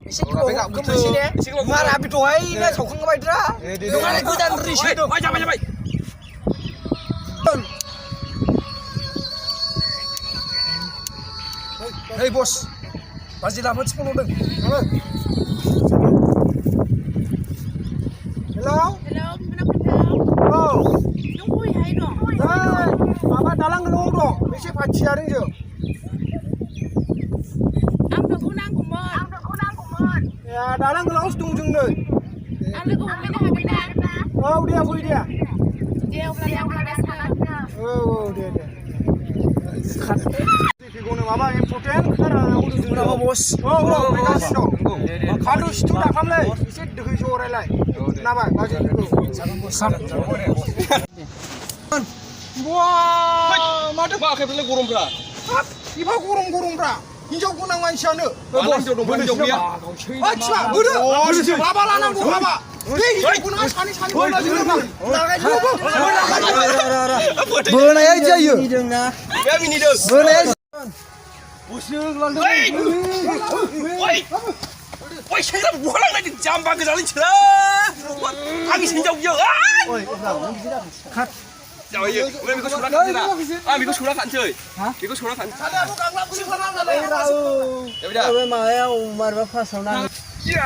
एसे गोमोनसै ने मारा बे दहायनो सावखांबायद्रा नङालाय गोदान रिसो दं जाबाय Hei bos, masih dapat 10 deng. Hello. Hello, gimana kabar? Oh. Nunggu ya ini. Nah, apa dalang ngelong dong? Mesti pacaran je. Ang nagunang kumon. Ya, dalang ngelong sedung jeng deh. Ang nagunang na. Oh, dia. Dia ulang sana. Oh, dia. Figono माबा important खोथा उदु जोंना बस फैगासिनो दं खादु सिथु दाखामलै एसे दोखै जरायलाय नाबाय बाजेटखौ वाह माथो आखाइफ्रालाय गरमफ्रा हाब इफा गरमब्रा हिनजाव गोनां मानसियानो हिनजाव दं हिनजाव गैया आच्छा बोरो माबा लानांगौ माबा बे हिनजाव गोनाङा सानै बोनाया जायो बे मिनिदों बोनाया Woi, saya buang lagi jambang ke jalan celah. Angin hinjau dia. Jauh ya, miko surat kan celah. Miko surat kan cuy. Miko surat kan. Ya udah. Ôi mà em mà nó phát sóng năng. Ya.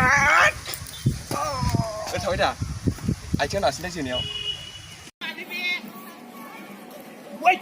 Thôi dah. Ai chơi nào xin đây nhiều. Wait.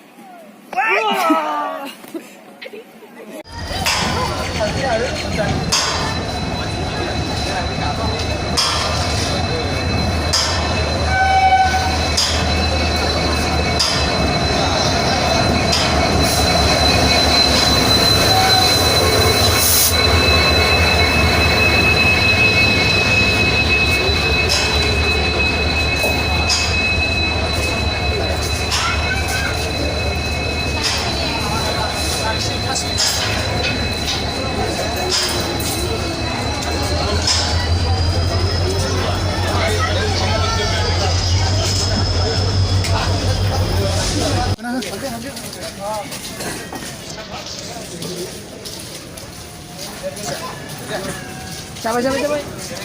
Capai.